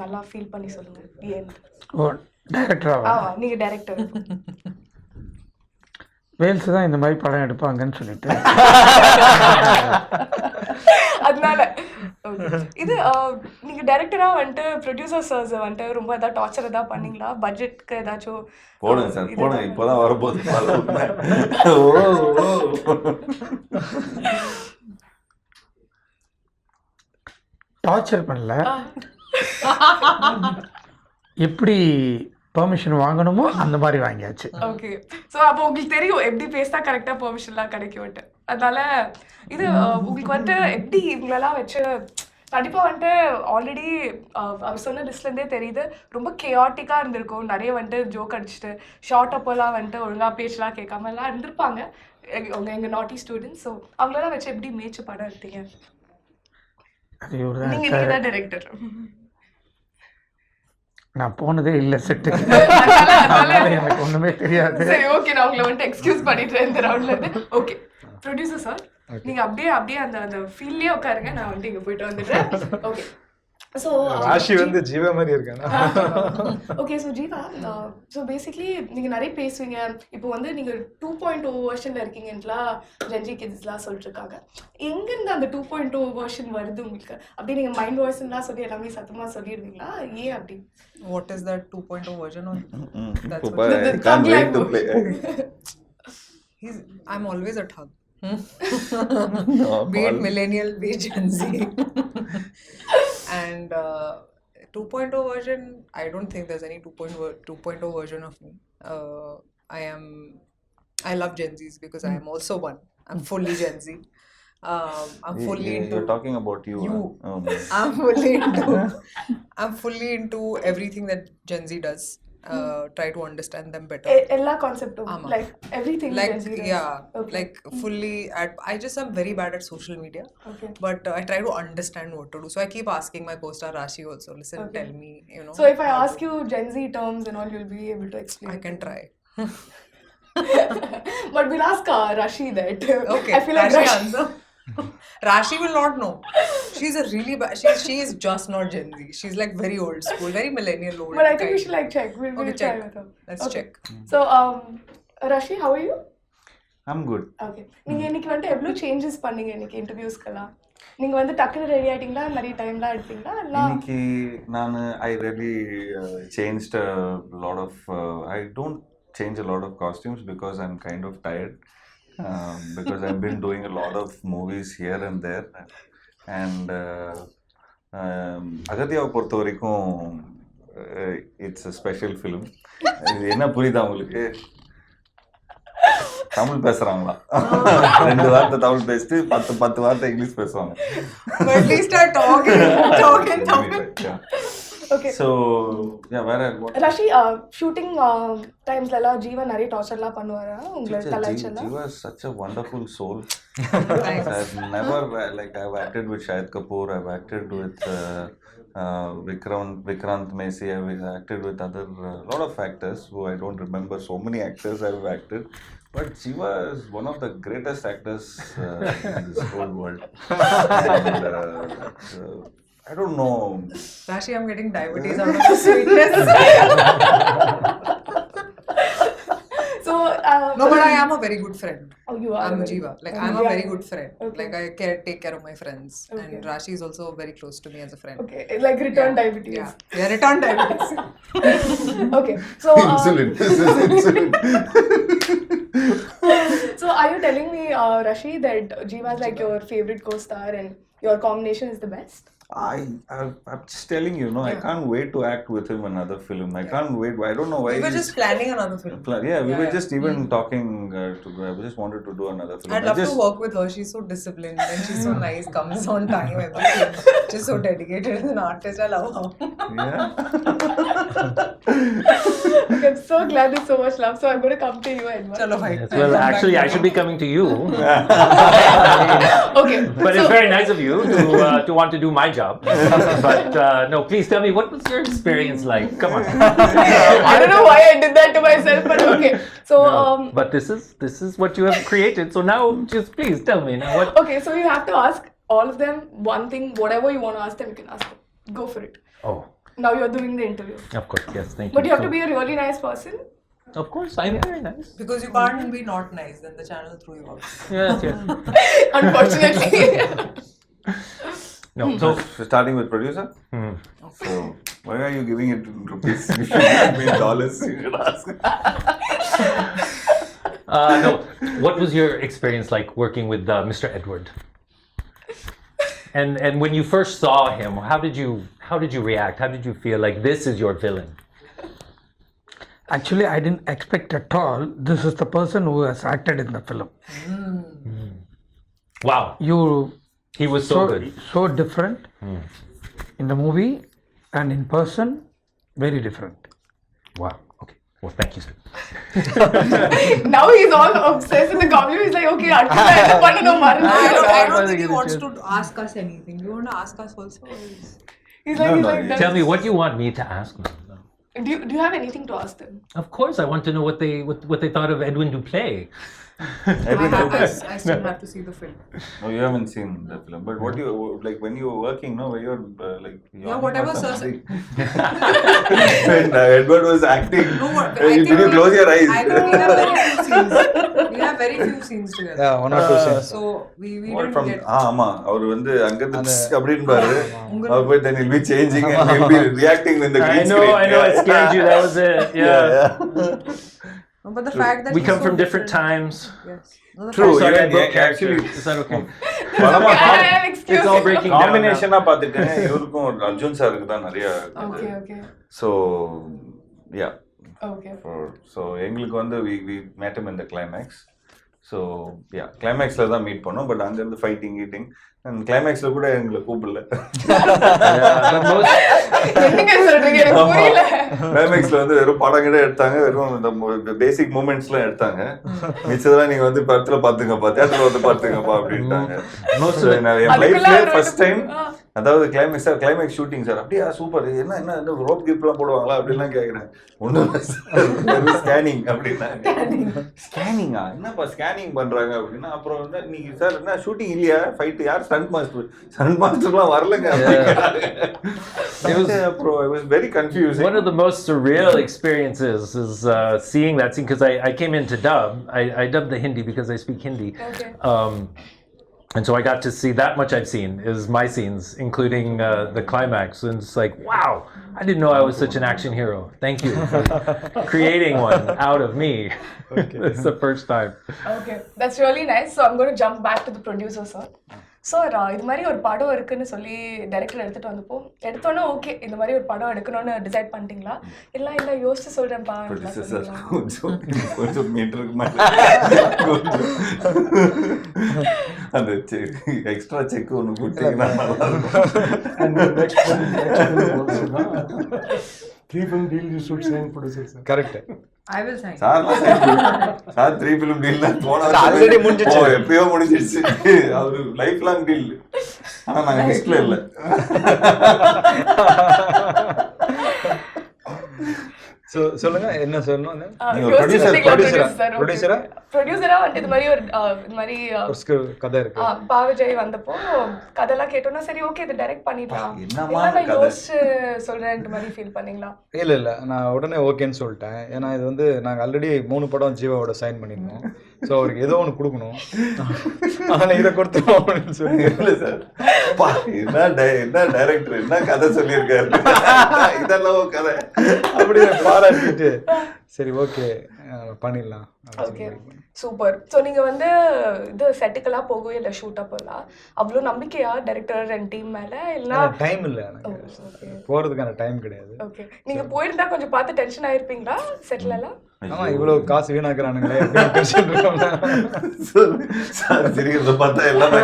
நல்லா ஃபீல் பண்ணி சொல்லுங்க ஏன் ஓ டைரக்டராக நீங்க டைரக்டர் வேல்ஸ் தான் இந்த மாதிரி படம் எடுப்பாங்கன்னு சொல்லிட்டு அதனால இது நீங்க டைரக்டரா வந்துட்டு ப்ரொடியூசர்ஸ் வந்துட்டு ரொம்ப ஏதாவது டார்ச்சர் ஏதாவது பண்ணீங்களா பட்ஜெட்க்கு ஏதாச்சும் போடுங்க சார் போடுங்க இப்போதான் வரப்போகுது டார்ச்சர் பண்ணல எப்படி பெர்மிஷன் வாங்கணுமோ அந்த மாதிரி வாங்கியாச்சு ஓகே ஸோ அப்போ உங்களுக்கு தெரியும் எப்படி பேசினா கரெக்டாக பெர்மிஷன்லாம் கிடைக்கும்ட்டு அதனால இது உங்களுக்கு வந்துட்டு எப்படி இவங்களெல்லாம் வச்சு கண்டிப்பாக வந்துட்டு ஆல்ரெடி அவர் சொன்ன லிஸ்ட்லேருந்தே தெரியுது ரொம்ப கேஆட்டிக்காக இருந்திருக்கும் நிறைய வந்துட்டு ஜோக் அடிச்சுட்டு ஷார்ட் அப்போல்லாம் வந்துட்டு ஒழுங்காக பேச்செலாம் கேட்காமலாம் இருந்திருப்பாங்க எங்கள் நாட்டி ஸ்டூடெண்ட்ஸ் ஸோ அவங்களெல்லாம் வச்சு எப்படி மேய்ச்சி படம் எடுத்தீங்க நீங்கள் தான் டைரக்டர் நான் போனதே இல்லை செட்டுக்கு, அதனால எனக்கு ஒன்றுமே தெரியாது. சரி, ஓகே, நான் உங்களை வந்துட்டு எக்ஸ்கியூஸ் பண்ணிட்டு இந்த ரவுண்ட்ல இருந்து. ஓகே, ப்ரொடியூசர் சார், நீங்க அப்படியே அந்த அந்த ஃபீல்ட்லயே உட்காருங்க, நான் வந்துட்டு இங்க போயிட்டு வந்துடுறேன். ஓகே, ஸோ ராஷி வந்து ஜீவா மாதிரி இருக்காங்க. Okay, so Jeeva, so basically நீங்கள் நிறைய பேசுவீங்க. இப்போ வந்து நீங்கள் 2.0 வெர்ஷனில் இருக்கீங்கன்றலாம் ஜென்ஜி கிட்ஸ்லாம் சொல்லிட்டு இருக்காங்க. எங்கேருந்து அந்த 2.0 வெர்ஷன் வருது உங்களுக்கு? அப்படி நீங்கள் மைண்ட் வாய்ஸ்லாம் சொல்லி எல்லாமே சத்தமாக சொல்லிடுவீங்களா? ஏன் அப்படி? What is that 2.0 version of? That's Super. what I can't wait to play. I'm always a thug. No, Be it millennial, be it Gen Z. And 2.0 version, I don't think there's any 2.0 version of me. I love Gen Zs because I am also one. I'm fully Gen Z. I'm fully into. You're talking about you. Oh, man. I'm fully into everything that Gen Z does. Try to understand them better. எல்லா கான்செப்டும், ஆமா. like everything Like Gen Z does. yeah, Okay. like fully I just am very bad at social media. Okay. But I try to understand what to do. So I keep asking my co-star Rashi also, listen, Okay. tell me, you know. So if I ask you Gen Z terms and all, you'll be able to explain. I can try. But we'll ask Rashi that. Okay, I feel like Rashi Rashi. answer. Rashi will not know. She's a really bad. She is just not Gen Z. She's like very old school, very millennial old. But I think we kind. should like check. We'll Okay, try check. with her. Let's Okay. check. So Rashi, how are you? I'm good. Okay. நீங்க இன்னைக்கு வந்து எவ்வளவு changes பண்ணீங்க இன்னைக்கு இன்டர்வியூஸ்க்கெல்லாம்? நீங்க வந்து டக்குனு ready ஆயிட்டீங்களா? நிறைய டைம்லாம் எடுத்தீங்களா? இல்ல இன்னைக்கு நான் I really changed a lot of I don't change a lot of costumes because I'm kind of tired. Because I've been doing a lot of movies here and there, and அகத்தியாவை பொறுத்த வரைக்கும் it's a special film. இது என்ன புரியுதா உங்களுக்கு? தமிழ் பேசுறாங்களா? 2 வார்த்தை தமிழ் பேசிட்டு 10 வார்த்தை இங்கிலீஷ் பேசுவாங்க. But at least start talking Tamil. Yeah. Okay. So yeah, where Rashi, shooting times la Jiiva நிறைய டார்ச்சர்லாம் பண்ணுவாரா உங்களை கலாய்ச்சலாம்? Jiiva is such a wonderful soul. Thanks. I've never I've acted with Shahid Kapoor, I've acted with Vikrant Messi, I've acted with other lot of actors who I don't remember so many actors I've acted. But Jiiva is one of the greatest actors in this whole world. And, I don't know. Rashi, I'm getting diabetes out of the sweetness. So No, but I am a very good friend. Oh, you are. I'm very- Jiiva. Like Okay. I'm a Yeah. very good friend. Okay. Like I take care of my friends, Okay. and Rashi is also very close to me as a friend. Okay, like return Yeah. diabetes. Yeah, return diabetes. Okay, so Insulin. This is insulin. so are you telling me, Rashi, that Jiiva is like your favorite co-star and your combination is the best? I'm just telling you, I can't wait to act with him in another film. I can't wait. I don't know why. We were just planning another film. We were Yeah. just even talking I just wanted to do another film. I'd love to work with her. She's so disciplined and she's so nice, comes on time, everything. She's so dedicated as an artist. I love her. Yeah. Okay, I'm so glad there's so much love. So I'm going to come to you, Edward. Chalo, bhai. Yes, well, actually, I should be coming to you. Okay, But it's very nice of you to want to do my job. But no, please tell me, what was your experience like? Come on. I don't know why I did that to myself, but okay. So But this is what you have created. So now, just please tell me now what. okay, so you have to ask all of them one thing, whatever you want to ask them, you can ask them. Go for it. Oh, Now you're doing the interview. of course, yes, thank you. But you have to be a really nice person. Of course, I'm very nice. Because you can't be not nice, then the channel threw you out. Yes, yes. Unfortunately. No, so Starting with producer. So why are you giving it in rupees? You should give me in dollars. You should ask. no, what was your experience like working with Mr. Edward? And when you first saw him, how did you react? How did you feel like this is your villain? Actually, I didn't expect at all this is the person who has acted in the film. Wow, he was so good. So different in the movie and in person, very different. Wow. Okay. Well, thank you, sir. Now he's all obsessed with the comedy. He's like, okay, I have to find no I don't I'll think he give it wants to to ask us anything. You want to ask us also? He's like, No, that. Tell me what you want me to ask him. Do you have anything to ask them? Of course, I want to know what they thought of Edwin Duplay. I still have to see the film. No, you haven't seen the film. But what do you like when you were working? No, when you're like Yeah, whatever, sir. When Edward was acting, No, did you close your eyes? I think we have very few scenes. We have very few scenes together. Yeah, 1 or 2 scenes. So we What didn't from get. ஆமா அவர் வந்து அங்க இருந்து அப்படின்னு பாரு அவர் போய் then he'll be changing and he'll be reacting in the green screen. I know, I scared you. That was it. Yeah. No, but the fact that We he's come so from different times. Yes. No, the True. fact- Sorry, I Yeah, broke yeah, character. actually- Is that okay? பலமா Excuse It's all me. breaking down now. காம்பினேஷனா பாத்துட்டேன் இவருக்கும் அர்ஜுன் சாருக்கு தான் நிறைய Okay. so yeah Okay. so எங்களுக்கு வந்து we met him in the climax. So yeah, climaxல தான் meet பண்ணோம். பட் அங்க இருந்து ஃபைட்டிங் கீட்டிங் அண்ட் கிளைமேக்ஸ்ல கூட எங்களை கூப்பிடல. But most என்னங்க சொல்றீங்க எனக்கு புரியல. கிளைமேக்ஸ்ல வந்து வெறும் படம் கிட்ட எடுத்தாங்க, வெறும் இந்த பேசிக் மூமெண்ட்ஸ்லாம் எடுத்தாங்க. மிச்சதெல்லாம் நீங்க வந்து படத்துல பாத்துங்கப்பா, தியேட்டர்ல வந்து பாத்துங்கப்பா அப்படின்ட்டாங்க. most of it. என் லைஃப்ல ஃபர்ஸ்ட் டைம் அதாவது கிளைமேக்ஸ் ஷூட்டிங் சார் அப்படியா சூப்பர், என்ன ரோப் கிப்லாம் போடுவாங்களா அப்படின்லாம் கேட்குறேன். ஒன்றும் ஸ்கேனிங் அப்படின்னாங்க. ஸ்கேனிங்கா, என்னப்பா ஸ்கேனிங் பண்றாங்க அப்படின்னா, அப்புறம் வந்து நீங்க சார் என்ன ஷூட்டிங் இல்லையா, ஃபைட் யார் ஸ்டண்ட் மாஸ்டர்லாம் வரலங்க. அப்புறம் I was very confusing. One of the most surreal experiences is seeing that scene because I came in to dub. I dubbed the Hindi because I speak Hindi. Okay. And so I got to see that much I've seen is my scenes, including the climax. And it's like, wow, I didn't know I was such an action hero. Thank you for creating one out of me. Okay. It's the first time. Okay, that's really nice. So I'm going to jump back to the producer, sir. Sir இது மாதிரி ஒரு படம் இருக்குன்னு சொல்லி director எடுத்துட்டு வந்தப்போ எடுத்தோன்னே okay இந்த மாதிரி ஒரு படம் எடுக்கணும்னு டிசைட் பண்ணிட்டீங்களா, இல்லை யோசிச்சு சொல்றேன்ப்பா கொஞ்சம் மீட்டருக்கு மேல அந்த எக்ஸ்ட்ரா செக் ஒன்று கொடுத்தீங்கன்னா Three film deal you should sign producer sir. Correct. I will sign. Sir 3 film deal தான் போன ஆல்ரெடி முடிஞ்சிச்சு, எப்பயோ முடிஞ்சிடுச்சு. அவரு லைஃப் லாங் டீல். ஆனா நாங்க லிஸ்ட்ல இல்ல. So சொல்லுங்க என்ன சொல்லணும். ப்ரொடியூசரா வந்து இது மாதிரி ஒரு கதை இருக்கு. பாவிஜய் வந்தப்போ கதைலாம் கேட்டோம்னா சரி ஓகே இது டைரக்ட் பண்ணிடலாம், நான் யோசிச்சு சொல்றேன் மாதிரி ஃபீல் பண்ணீங்களா? இல்ல நான் உடனே ஓகேன்னு சொல்லிட்டேன். ஏன்னா இது வந்து நாங்க ஆல்ரெடி 3 படம் ஜீவாவோட சைன் பண்ணிருந்தோம். ஸோ அவருக்கு ஏதோ ஒன்று கொடுக்கணும், ஆனால் இதை கொடுத்துருவோம் அப்படின்னு சொல்லி. இல்லை சார், என்ன டைரக்டர் என்ன கதை சொல்லியிருக்காரு, இதெல்லாம் கதை அப்படி பாராட்டிட்டு சரி ஓகே பண்ணிடலாம். Okay super. ஸோ நீங்கள் வந்து இது செட்டுக்கெல்லாம் போகவே இல்லை, ஷூட் அப்போலாம் அவ்வளோ நம்பிக்கையா டைரக்டர் அண்ட் டீம் மேலே? இல்லைனா டைம் இல்லை, எனக்கு போகிறதுக்கான டைம் கிடையாது. ஓகே, நீங்கள் போயிருந்தா கொஞ்சம் பார்த்து டென்ஷன் ஆயிருப்பீங்களா செட்டில் எல்லாம்? ஆமா, இவ்வளவு காசு வீணாக்குறானுங்களே சிரிக்கிறத பார்த்தா எல்லாமே.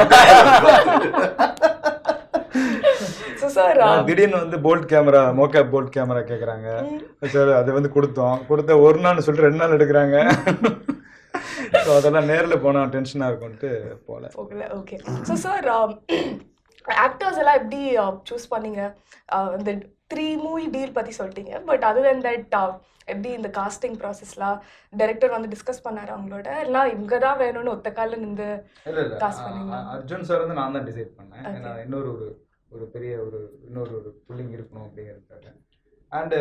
திடீர்னு வந்து போல்ட் கேமரா, மோகேப் போல்ட் கேமரா கேக்குறாங்க சார். அது வந்து கொடுத்த ஒரு நாள் சொல்லிட்டு 2 நாள் எடுக்கிறாங்க. ஸோ அதெல்லாம் நேரில் போனால் டென்ஷனாக இருக்கும்ட்டு போகல. ஓகே. ஸோ சார் ஆக்டர்ஸ் எல்லாம் எப்படி சூஸ் பண்ணீங்க? இந்த 3 மூவி டீல் பற்றி சொல்லிட்டீங்க, பட் அதர் தென் தட் எப்படி இந்த காஸ்டிங் ப்ராசஸ்லாம் டைரக்டர் வந்து டிஸ்கஸ் பண்ணாரு அவங்களோட, இல்லை இவங்க தான் வேணும்னு ஒத்த காலில் நின்று காஸ்ட் பண்ணீங்க? அர்ஜுன் சார் வந்து நான் தான் டிசைட் பண்ணேன். ஏன்னா ஒரு பெரிய இன்னொரு புல்லிங் இருக்கணும் அப்படிங்கிறதுக்காக. அண்டு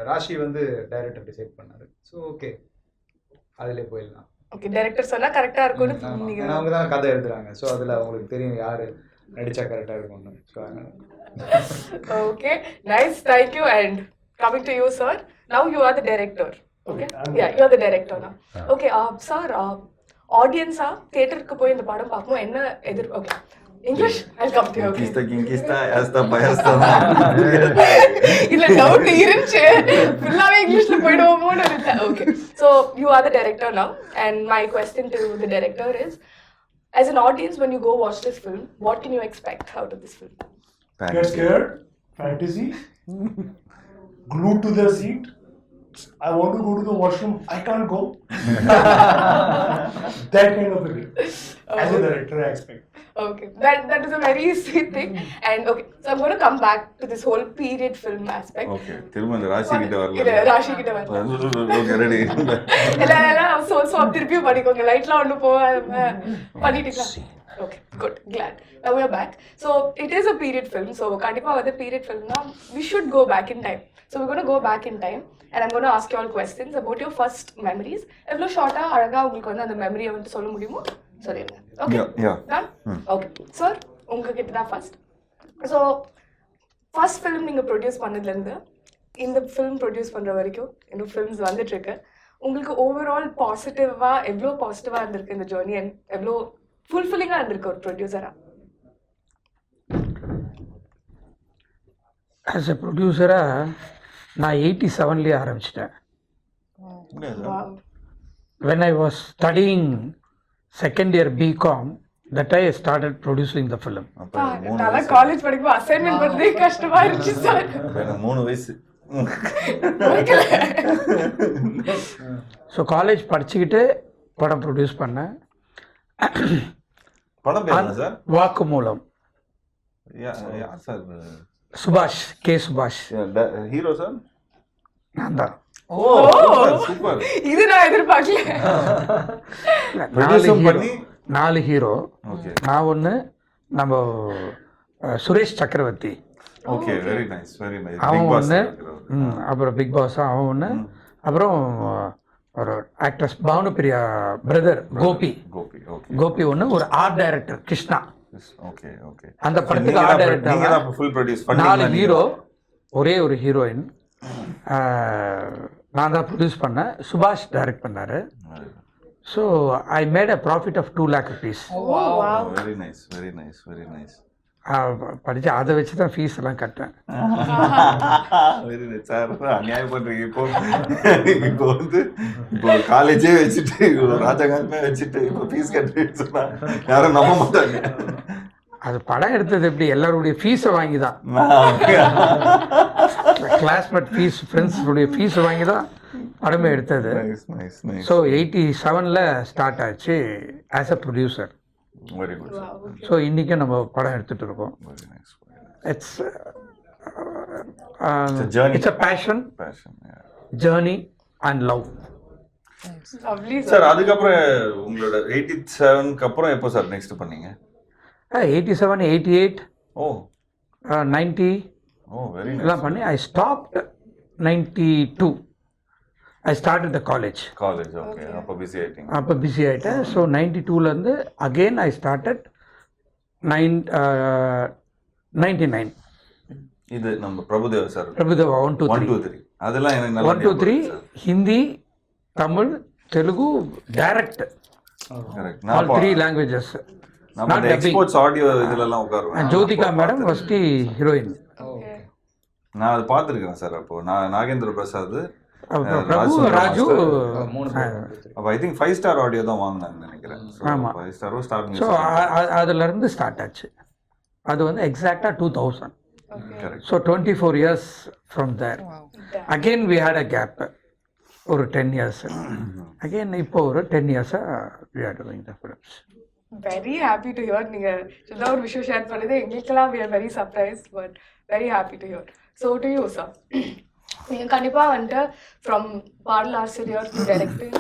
ராஷி வந்து டைரக்டர் டிசைட் பண்ணாரு. ஸோ ஓகே அதிலே போயிடலாம். ஓகே, டைரக்டர் சொன்னா கரெக்டா இருக்கும்னு அவங்க தான் கதை எழுதுறாங்க. ஸோ அதில் அவங்களுக்கு தெரியும் யாரு நடிச்சா கரெக்டாக இருக்கும்னு. Okay, nice, thank you. And coming to you sir, now you are the director. Okay, yeah you are the director now. Okay sir, ஆடியன்ஸா தியேட்டருக்கு போய் இந்த படம் பார்க்கணும் என்ன okay English? I'll come to you. Kinkista, asta, payasta. இல்ல doubt இருந்துச்சு, ஃபுல்லாவே இங்கிலீஷ்ல போய்டுவோமோன்னு இருந்தேன். Okay, so you are the director now, and my question to the director is, as an audience when you go watch this film, what can you expect out of this film? Get scared, fantasy, glued to their seat. I want to go to the washroom, I can't go. That kind of a thing. As a director, I expect. Okay, that is a very sweet thing. And okay, so I'm going to come back to this whole period film aspect. Okay திரும்ப இந்த ராசி கிட்ட இல்ல வரல ராஷி கிட்ட வரல. Okay ready எல்லாம் so திருப்பியும் பண்ணிக்கோங்க, லைட்லாம் ஒன்றும் போகாம பண்ணிட்டீங்களா? Okay, good, glad. Now we're back. So it is a period film. So kandipa vada period film na we should go back in time. So we're going to go back in time and I'm going to ask you all questions about your first memories. Evlo short ah alaga ungalku vandu and memory vandu solla mudiyumo solirunga. Okay, yeah. Done? Okay, sir unga kitta da first. So first film neenga produce பண்ணதுல இருந்து இந்த film produce பண்ற வரைக்கும் இன்னும் films வந்துட்டு இருக்கு. உங்களுக்கு overall பாசிட்டிவா எவ்வளோ பாசிட்டிவா இருந்திருக்கு இந்த ஜர்னி அண்ட் எவ்வளோ ஃபுல்ஃபில்லிங்காக இருந்திருக்கு ஒரு ப்ரொடியூசரா? ஆஸ் எ ப்ரொடியூசராக நான் 87லேயே ஆரம்பிச்சிட்டேன். when I was studying second year BCom, that I started producing the film. நல்லா காலேஜ் படிக்கும்போது அசைன்மெண்ட் பண்ணுறதே கஷ்டமா இருந்துச்சு சார். எனக்கு 3 வயசு. ஸோ காலேஜ் படிச்சுக்கிட்டு படம் ப்ரொடியூஸ் பண்ணேன். படம் பேர் என்ன சார்? வாக்குமூலம். யார் சார்? சுபாஷ், கே சுபாஷ். Hero sir? நான் தான். ஓ சூப்பர். இது நான் எதிர்பார்க்கல. 4 ஹீரோ. ஓகே. நான் ஒன்று, நம்ம சுரேஷ் சக்கரவர்த்தி okay, very nice very nice. அவன் ஒன்று, அப்புறம் பிக் பாஸ் அவன் ஒன்று, அப்புறம் ஒரு ஆக்ட்ரஸ் பானுபிரியா பிரதர் கோபி கோபி ஒன்று, ஒரு art director Krishna. Okay okay. அந்த படத்துக்கு ஆர்ட் டைரக்டர். ஃபுல் ப்ரொடியூஸ் பண்ணி 4 ஹீரோ, ஒரே ஒரு ஹீரோயின். நான் தான் ப்ரொடியூஸ் பண்ணேன், சுபாஷ் டைரக்ட் பண்ணார். So I made a profit of 2 lakh rupees. Very nice very nice very nice. படித்து அதை வச்சு தான் ஃபீஸ் எல்லாம் கட்டேன். Very nice sir. அநியாயம் பண்ணுறீங்க. இப்போ வந்து இப்போ காலேஜே வச்சுட்டு ராஜகாந்தமே வச்சுட்டு இப்போ ஃபீஸ் கட்டுறேன்னு சொன்னால் யாரும் நம்ப மாட்டாங்க. அது படம் எடுத்தது எப்படி, எல்லாருடைய ஃபீஸை வாங்கி தான், கிளாஸ்மேட் ஃபீஸ், ஃப்ரெண்ட்ஸுடைய ஃபீஸை வாங்கி தான் படமே எடுத்தது. ஸோ 87ல் ஸ்டார்ட் ஆச்சு as a producer. Very good. So இன்றைக்கும் நம்ம படம் எடுத்துகிட்டு இருக்கோம். It's it's a fashion, journey and love. Sir அதுக்கப்புறம் உங்களோட 87க்கு அப்புறம் எப்போ சார் நெக்ஸ்ட் பண்ணீங்க? 87, 88, ஓ 90 வெரி நைஸ் எல்லாம் பண்ணி I stopped 92. I start the college. Okay. அப்போ பிஸி ஆகிட்டீங்க. அப்போ பிஸி ஆகிட்டேன். ஸோ 92லேருந்து அகெயின் ஐ ஸ்டார்டட் 99. இது நம்ம பிரபுதேவா சார். பிரபுதேவா 1 2 3 அதெல்லாம் எனக்கு நல்லா 1 2 3 Hindi, Tamil, Telugu direct. Correct. All 3 languages. நம்ம அந்த எக்ஸ்போர்ட்ஸ் ஆடியோ இதெல்லாம் உட்காருவோம். Jyothika madam first heroine. நான் அதை பார்த்துருக்கேன் சார். அப்போ நாகேந்திர பிரசாத், பிரபு, ராஜு. அப்போ ஐ திங்க் 5 ஸ்டார் ஆடியோ தான் வாங்கினாங்கன்னு நினைக்கிறேன். ஆமாம், 5 ஸ்டாரோ ஸ்டார். ஸோ அதுலேருந்து ஸ்டார்ட் ஆச்சு. அது வந்து எக்ஸாக்டாக 2000. Correct. So 24 years from there. Again we had a gap ஒரு 10 years. அகெயின் இப்போ ஒரு 10 years-ஆக we are doing the films. Very happy to hear. நீங்கள் சின்னதாக ஒரு விஷயம் ஷேர் பண்ணது எங்களுக்கெல்லாம் we are very surprise but very happy to hear. So to you sir, நீங்கள் கண்டிப்பாக வந்துட்டு ஃப்ரம் பாடல் ஆசிரியர் டு டைரக்டிங்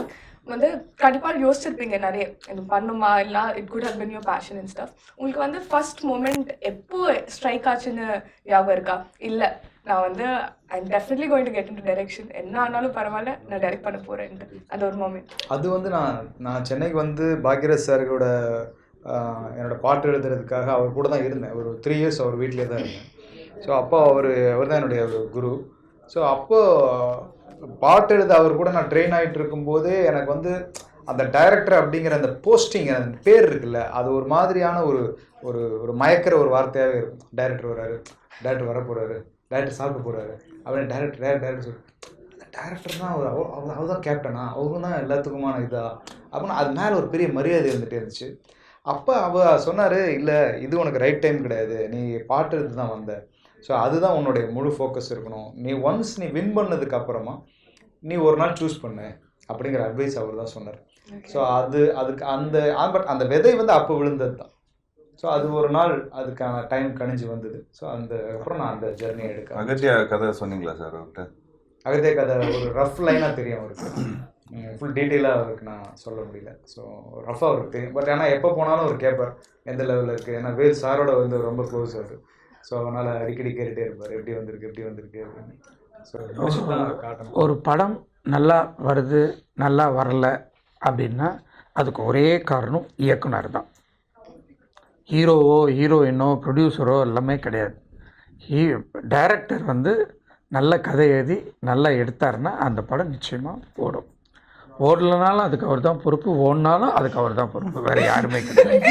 வந்து கண்டிப்பாக யோசிச்சிருப்பீங்க நிறைய, இது பண்ணுமா இல்லை it could have been your passion and stuff. உங்களுக்கு வந்து ஃபர்ஸ்ட் மூமெண்ட் எப்போ ஸ்ட்ரைக் ஆச்சுன்னு ஞாபகம் இருக்கா? இல்லை நான் வந்து I am definitely going to get in to direction, என்ன ஆனாலும் பரவாயில்ல நான் டைரக்ட் பண்ண போகிறேன்ட்டு அந்த ஒரு மூமெண்ட்? அது வந்து நான் சென்னைக்கு வந்து பாக்கியராஜ் சாரோட என்னோடய பாட்டு எழுதுறதுக்காக அவர் கூட தான் இருந்தேன். ஒரு 3 years அவர் வீட்டிலே தான் இருந்தேன். ஸோ அப்போ அவர் தான் என்னுடைய ஒரு குரு. ஸோ அப்போது பாட்டு எழுத அவர் கூட நான் ட்ரெயின் ஆகிட்டு இருக்கும்போதே எனக்கு வந்து அந்த டைரக்டர் அப்படிங்கிற அந்த போஸ்டிங், அந்த பேர் இருக்குல்ல, அது ஒரு மாதிரியான ஒரு ஒரு ஒரு மயக்கிற ஒரு வார்த்தையாகவே இருக்கும். டைரக்டர் வர்றாரு, டைரக்டர் வர போகிறாரு, டைரக்டர் சாப்பிட போகிறாரு அப்படின்னு டைரக்டர் சொல்லி டைரக்டர் தான் அவர் தான் கேப்டனா, அவரும் தான் எல்லாத்துக்குமான இதா அப்படின்னு அது மேலே ஒரு பெரிய மரியாதை இருந்துகிட்டே இருந்துச்சு. அப்போ அவர் சொன்னார், இல்லை இது உனக்கு ரைட் டைம் கிடையாது, நீ பாட்டு எடுத்து தான் வந்த, ஸோ அதுதான் உன்னுடைய முழு ஃபோக்கஸ் இருக்கணும், நீ ஒன்ஸ் நீ வின் பண்ணதுக்கு அப்புறமா நீ ஒரு நாள் சூஸ் பண்ணு அப்படிங்கிற அட்வைஸ் அவர் தான் சொன்னார். ஸோ அதுக்கு அந்த விதை வந்து அப்போ விழுந்தது தான். ஸோ ஸோ அது ஒரு நாள் அதுக்கான டைம் கணிஞ்சு வந்தது. ஸோ அந்த அப்புறம் நான் அந்த ஜெர்னி எடுக்க அகத்தியா கதை சொன்னீங்களா சார் அவர்கிட்ட? அகத்திய கதை ஒரு ரஃப் லைனாக தெரியும் அவருக்கு, ஃபுல் டீட்டெயிலாக அவருக்கு நான் சொல்ல முடியல. ஸோ ரஃபாக அவருக்கு தெரியும். பட் ஆனால் எப்போ போனாலும் அவர் கேட்பார் எந்த லெவலில் இருக்குது. ஏன்னா வேல் சாரோட வந்து ரொம்ப க்ளோஸ் அவர். ஸோ அதனால் அடிக்கடி கேட்டுகிட்டே இருப்பார் எப்படி வந்திருக்கு அப்படின்னு. ஸோ தான் காட்டணும். ஒரு படம் நல்லா வருது நல்லா வரல அப்படின்னா அதுக்கு ஒரே காரணம் இயக்குனர் தான். ஹீரோவோ ஹீரோயினோ ப்ரொடியூசரோ எல்லாமே கிடையாது. டைரக்டர் வந்து நல்ல கதை எழுதி நல்லா எடுத்தாருன்னா அந்த படம் நிச்சயமாக ஓடும். ஓடலனாலும் அதுக்கு அவர் தான் பொறுப்பு, ஓடினாலும் அதுக்கு அவர் தான் பொறுப்பு, வேறு யாருமே கிடையாது.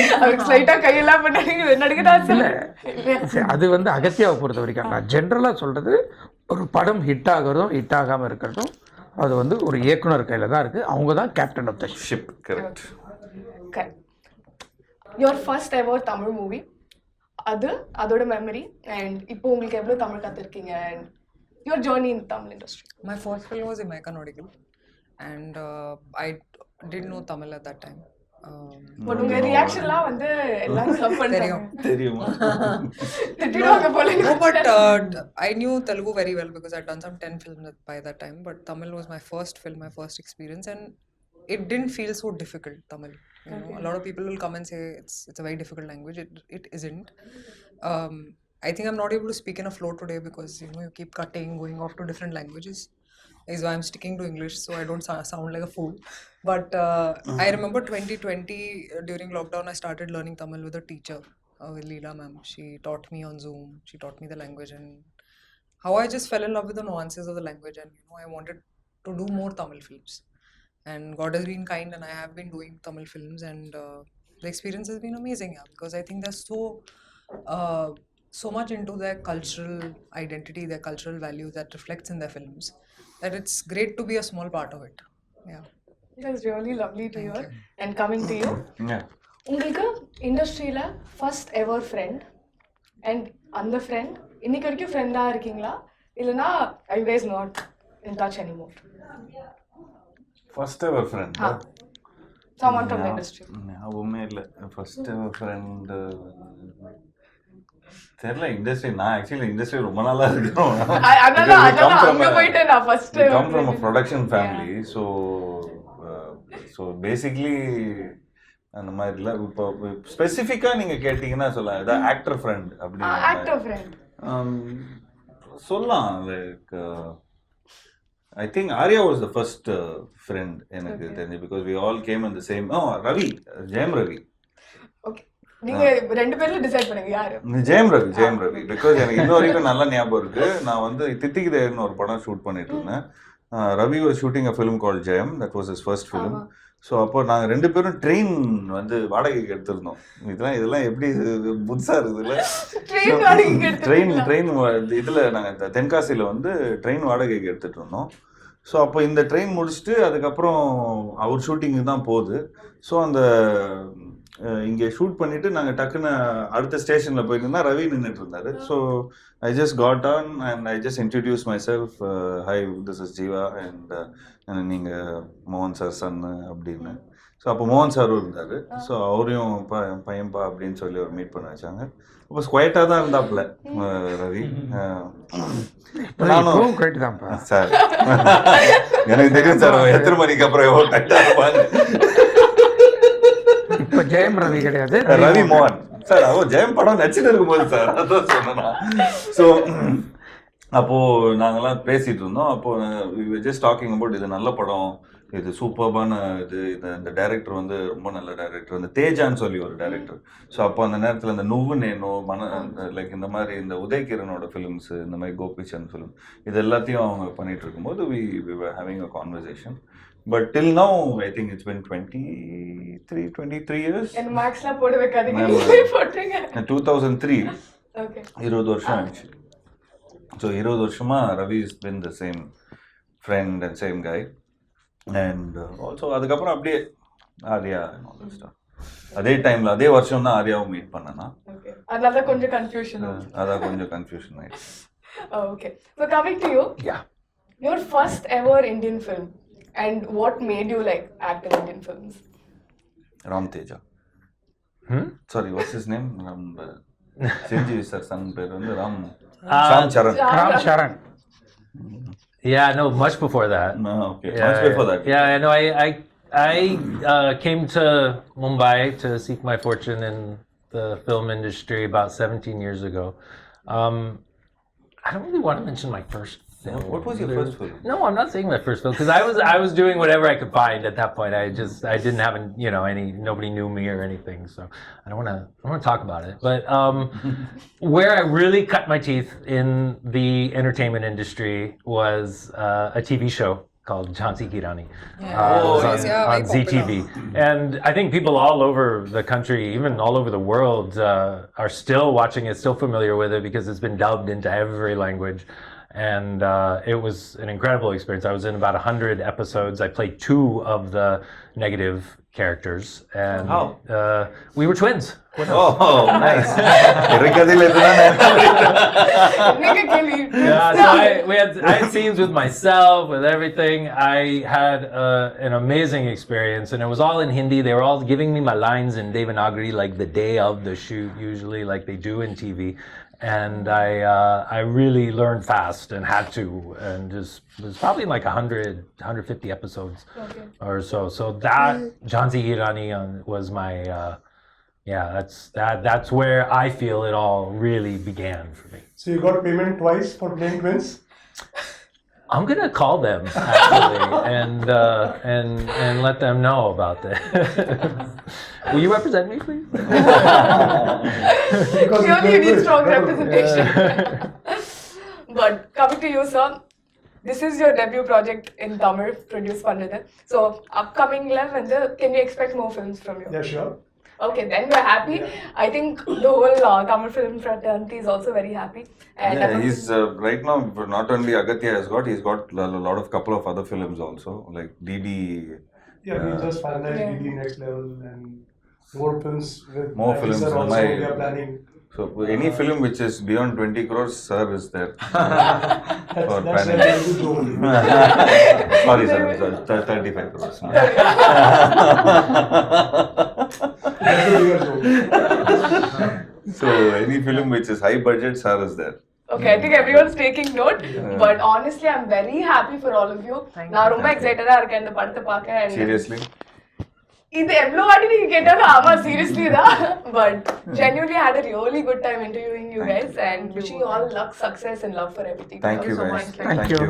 இல்லை, அது வந்து அகத்தியாவை பொறுத்த வரைக்கும். நான் ஜென்ரலாக சொல்கிறது, ஒரு படம் ஹிட் ஆகிறதும் ஹிட் ஆகாமல் இருக்கிறதும் அது வந்து ஒரு இயக்குனர் கையில் தான் இருக்குது. அவங்க தான் captain of the ship. Correct. Your first ever Tamil movie, அதோட மெமரி அண்ட் இப்போ உங்களுக்கு எவ்வளோ தமிழ் கற்றுருக்கீங்க and your journey in Tamil industry. My first film was American Nautical, and I didn't know Tamil at that time. But உங்க ரியாக்ஷன்லாம் வந்து எல்லாரும் love பண்றாங்க. தெரியுமா? திட்டிடுவாங்க போல. No, but I knew Telugu very well because I'd done some 10 films by that time. But Tamil was my first film, my first experience, and it didn't feel so difficult. Tamil, you know, a lot of people will come and say it's a very difficult language. It isn't. I think I'm not able to speak in a flow today because you know you keep cutting, going off to different languages. Is why I'm sticking to English so I don't sound like a fool. But I remember 2020 during lockdown I started learning Tamil with a teacher, with Leela ma'am. She taught me on Zoom. She taught me the language and how I just fell in love with the nuances of the language, and you know I wanted to do more Tamil films. And God has been kind and I have been doing Tamil films, and the experience has been amazing, yeah, because I think they're so much into their cultural identity, their cultural values that reflects in their films, that it's great to be a small part of it. Yeah. That's really lovely to hear. And coming to you, உங்களுக்கு இண்டஸ்ட்ரியில first ever friend and அந்த friend இன்னைக்கு வரைக்கும் ஃப்ரெண்டாக இருக்கீங்களா, இல்லைனா I you guys not in touch anymore? First ever friend someone from the industry. ஞாபகமே இல்லை. ஃபர்ஸ்ட் எவர் ஃப்ரெண்டு தெரியல. இண்டஸ்ட்ரி, நான் ஆக்சுவலி இண்டஸ்ட்ரி ரொம்ப நாளா இருக்கோம். Come from a production family. So basically அந்த மாதிரி இல்லை. இப்போ ஸ்பெசிஃபிக்காக நீங்கள் கேட்டிங்கன்னா சொல்லலாம், ஏதாவது ஆக்டர் ஃப்ரெண்ட் அப்படின்னு சொல்லலாம். Like I think Arya was the first friend எனக்கு தெரிஞ்சு, because we all came in the same. Ravi, Jayam Ravi. Okay, நீங்க ரெண்டு பேரும் டிசைட் பண்ணுங்க யாரு. ஜெயம் ரவி பிகாஸ் எனக்கு இன்ன வரைக்கும் நல்ல ஞாபகம் இருக்கு. நான் வந்து தித்திக்குதேன்னு ஒரு படம் ஷூட் பண்ணிட்டு இருந்தேன். Ravi was shooting a film called Jayam. That was his first film. So அப்போ நாங்கள் ரெண்டு பேரும் ட்ரெயின் வந்து வாடகைக்கு எடுத்திருந்தோம். இதெல்லாம் எப்படி புதுசாக இருக்குதுல்ல. ட்ரெயின் இதில் நாங்கள் தென்காசியில் வந்து ட்ரெயின் வாடகைக்கு எடுத்துகிட்டு இருந்தோம். ஸோ அப்போ இந்த ட்ரெயின் முடிச்சுட்டு அதுக்கப்புறம் அவர் ஷூட்டிங்கு தான் போகுது. ஸோ அந்த இங்கே ஷூட் பண்ணிவிட்டு நாங்கள் டக்குன்னு அடுத்த ஸ்டேஷனில் போயிருந்தா ரவி நின்றுட்டு இருந்தார். So I just got on and I just introduce my self. High, this is Jeeva and நீங்கள் மோகன் சார் சன்னு அப்படின்னு. ஸோ அப்போ மோகன் சாரும் இருந்தார். ஸோ அவரையும் பையன்பா அப்படின்னு சொல்லி அவர் மீட் பண்ண வச்சாங்க. அப்போ ஸ்குவைட்டாக தான் இருந்தாப்புல ரவி. நானும் சார் எனக்கு தெரியும் சார் எத்தனை மணிக்கு அப்புறம் எவ்வளோ டைட்டாக இருப்பாங்க. இப்போ ஜெயம் ரவி கிடையாது, ரவி மோகன் சார். அவன் ஜெயம் படம் நச்சுட்டு இருக்கும்போது சார் அதான் சொன்னா. ஸோ அப்போது நாங்கள்லாம் பேசிகிட்டு இருந்தோம். அப்போது ஜஸ்ட் டாக்கிங் அபவுட் இது நல்ல படம், இது சூப்பர்பான இந்த டைரக்டர் வந்து ரொம்ப நல்ல டைரக்டர், இந்த தேஜான்னு சொல்லி ஒரு டைரக்டர். ஸோ அப்போ அந்த நேரத்தில் இந்த நுவ்வு நேனோ லைக் இந்த மாதிரி இந்த உதயகிரனோட ஃபிலிம்ஸு, இந்த மாதிரி கோபிச்சந்த் ஃபிலிம், இது எல்லாத்தையும் அவங்க பண்ணிகிட்டு இருக்கும்போது we were having a conversation. But till now, I think it's been 23 years. And marks la podu vekkadinga, neenga potringa. 2003. Okay. 20 வருஷம் ஆச்சு. So 20 வருஷமா Ravi has been the same friend and same guy. And also அதுக்கப்புறம் அப்படியே Arya and all that stuff. அதே டைம்ல அதே வருஷம் தான் ஆர்யாவை மீட் பண்ணனா. Okay. அதனால கொஞ்சம் கன்ஃபியூஷன். அதான் கொஞ்சம் கன்ஃபியூஷன் ஆயிடுச்சு. Okay. So coming to you. Yeah. Your first ever Indian film. And what made you like act in Indian films? Ram Teja. Sorry, what's his name? Chiranjeevi sir son பேர் வந்து Ram Charan. Ram Charan. Yeah, no, much before that. No, okay. Much before that. Yeah, I know. I came to Mumbai to seek my fortune in the film industry about 17 years ago. I don't really want to mention my first film. What was your first film? No, I'm not saying my first film because I was doing whatever I could find at that point. I didn't have nobody knew me or anything, so I don't want to talk about it. But where I really cut my teeth in the entertainment industry was a TV show called Jhansi Ki Rani. It was on ZTV. And I think people all over the country, even all over the world, are still watching it, still familiar with it because it's been dubbed into every language. And it was an incredible experience. I was in about 100 episodes. I played 2 of the negative characters. And we were twins. Oh, nice. Yeah, so I had scenes with myself, with everything. I had an amazing experience, and it was all in Hindi. They were all giving me my lines in Devanagari, like the day of the shoot, usually, like they do in TV. And I really learned fast and had to, and just it was probably like 150 episodes or so. So that Jhansi Ki Rani was my that's where I feel it all really began for me. So you got payment twice for playing twins? I'm gonna call them actually and let them know about this. Will you represent me, please? Clearly, you need strong representation. But coming to you, sir, this is your debut project in Tamil, produced Pandita. So, upcoming can we expect more films from you? Yeah, sure. Okay, then we're happy. I think the whole Tamil film fraternity is also very happy. And Yeah, he's right now not only Agatya he's got a couple of other films also, like DD. Yeah, we just finalized DD Next Level and more films with More films. sir also we are planning. So any film which is beyond 20 crores, sir is there. That's For a planning. very good role. Sorry, sir, 35 crores. That's a bigger role. So any film which is high budget, sir is there. Okay, I think everyone's taking note. But honestly, I'm very happy for all of you. நான் ரொம்ப எக்ஸைட்டடா இருக்கேன் இந்த படத்தை பார்க்க. Seriously? இது எவ்வளவு வாட்டி நீங்க கேட்டாலும் ஆமா seriously தான். But genuinely had a really good time interviewing you guys and wishing you all luck, success and love for everything. Thank you so guys. much. Thank you.